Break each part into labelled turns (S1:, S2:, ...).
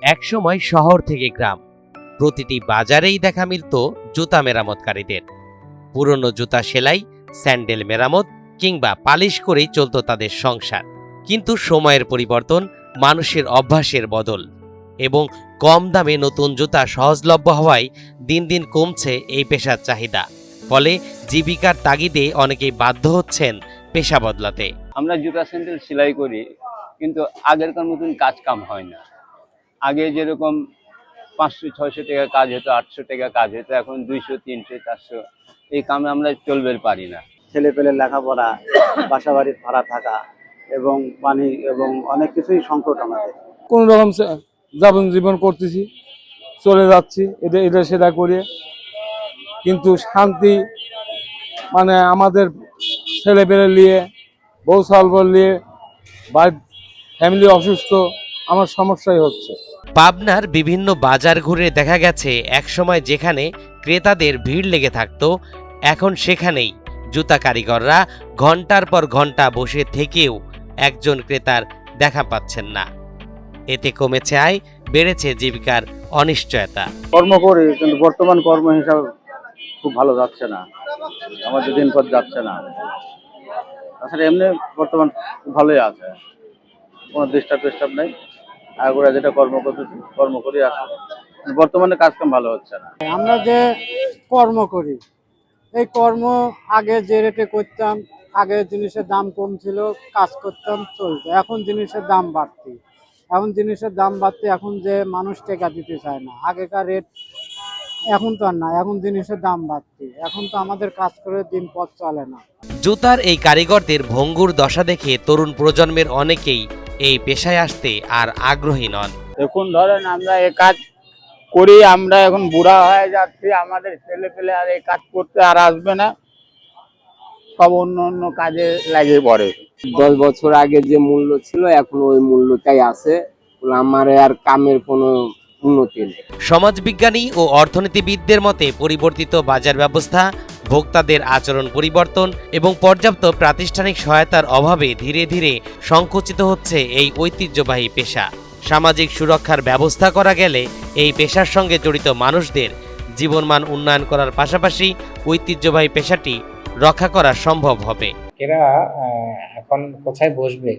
S1: একসময় শহর থেকে গ্রাম, প্রতিটি বাজারেই দেখা মিলত জুতা মেরামতকারীদের। পুরনো জুতা সেলাই, স্যান্ডেল মেরামত কিংবা পালিশ করেই চলত তাদের সংসার। কিন্তু সময়ের পরিবর্তন, মানুষের অভ্যাসের বদল এবং কম দামে নতুন জুতা সহজলভ্য হওয়ায় দিন দিন কমছে এই পেশার চাহিদা। ফলে জীবিকার তাগিদে অনেকেই বাধ্য হচ্ছেন পেশা বদলাতে।
S2: আমরা জুতা স্যান্ডেল সেলাই করি, কিন্তু আগেরকার মতন কাজ কাম হয় না। আগে যেরকম 500-600 টাকা কাজ হতো, 800 টাকা কাজ হতো, এখন 200-300-400 এই কামে আমরা চলবে পারি না।
S3: ছেলে পেলে লেখাপড়া, বাসা বাড়ির ভাড়া থাকা এবং পানি এবং অনেক কিছুই সংকট আমাদের।
S4: কোন রকম জীবন করতেছি, চলে যাচ্ছি এটা সেটা করে, কিন্তু শান্তি মানে আমাদের ছেলে পেলে নিয়ে, বউ সালবল নিয়ে, বাড়ির ফ্যামিলি অসুস্থ, আমার সমস্যাই হচ্ছে।
S1: পাবনার বিভিন্ন বাজার ঘুরে দেখা গেছে একসময় যেখানে ক্রেতাদের ভিড় লেগে থাকতো, এখন সেখানেই জুতা কারিগররা ঘন্টার পর ঘন্টা বসে থেকেও একজন ক্রেতার দেখা পাচ্ছেন না। এতে কমেছে আয়, বেড়েছে জীবিকার অনিশ্চয়তা।
S3: কর্ম করি, কিন্তু বর্তমান কর্ম হিসাব খুব ভালো যাচ্ছে না, আমাদের দিনপথ যাচ্ছে না। তাছাড়া এমনি বর্তমান খুব ভালোই আছে, কোনো ডিস্টার্ব নেই। আগে যেটা কর্ম করতেছি, কর্ম করি আসলে বর্তমানে কাজকাম ভালো হচ্ছে না।
S5: আমরা যে কর্ম করি, এই কর্ম আগে যে রেটে করতাম, আগে জিনিসের দাম কম ছিল, কাজ করতাম, চলতো। এখন জিনিসের দাম বাড়তি, এখন যে মানুষ টেকা দিতে চায় না। আগেকার রেট এখন তো আর না, এখন জিনিসের দাম বাড়তি, এখন তো আমাদের কাজ করে দিন পথ চলে না।
S1: জুতার এই কারিগরদের ভঙ্গুর দশা দেখে তরুণ প্রজন্মের অনেকেই এই পেশায় আসতে আর আগ্রহী নন।
S2: এখন ধরেন আমরা এই কাজ করি, আমরা এখন বুড়া হয়ে যাচ্ছি, আমাদের ছেলে পেলে আর এই কাজ করতে আর আসবে না, সব অন্য কাজে লাগে পড়ে।
S6: 10 বছর আগে যে মূল্য ছিল এখন ওই মূল্যটাই আছে, আমার আর কামের কোনো উন্নতি নেই।
S1: সমাজবিজ্ঞানী ও অর্থনীতিবিদদের মতে পরিবর্তিত বাজার ব্যবস্থা, ভোক্তাদের আচরণ পরিবর্তন এবং পর্যাপ্ত প্রাতিষ্ঠানিক সহায়তার অভাবে ধীরে ধীরে সংকুচিত হচ্ছে এই ঐতিহ্যবাহী পেশা। সামাজিক সুরক্ষার ব্যবস্থা করা গেলে এই পেশার সঙ্গে জড়িত মানুষদের জীবনমান উন্নয়ন করার পাশাপাশি ঐতিহ্যবাহী পেশাটি রক্ষা করা সম্ভব হবে।
S7: এরা এখন কোথায় বসবে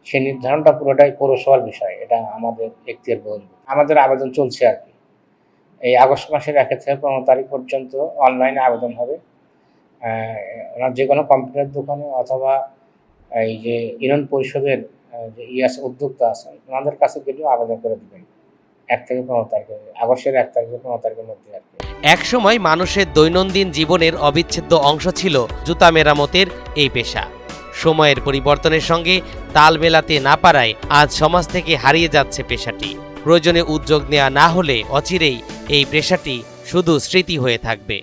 S7: সে নির্ধারণটা পুরোটাই পৌরসভার বিষয়, এটা আমাদের এখতিয়ার বসবে। আমাদের আবেদন চলছে আর কি, এই আগস্ট মাসের 1 থেকে 15 তারিখ পর্যন্ত অনলাইনে আবেদন হবে। ওনার যে কোনো কম্পিউটার দোকানে অথবা এই যে ইউনিয়ন পরিষদের যে উদ্যোক্তা আছেন ওনাদের কাছে গেলেও আবেদন করে দেবেন 1 থেকে 15 তারিখে, আগস্টের 1 তারিখ থেকে 15 তারিখের মধ্যে আর কি।
S1: একসময় মানুষের দৈনন্দিন জীবনের অবিচ্ছেদ্য অংশ ছিল জুতা মেরামতের এই পেশা। সময়ের পরিবর্তনের সঙ্গে তাল মেলাতে না পারায় আজ সমাজ থেকে হারিয়ে যাচ্ছে পেশাটি। প্রয়োজনে উদ্যোগ নেওয়া না হলে অচিরেই এই পেশাটি শুধু স্মৃতি হয়ে থাকবে।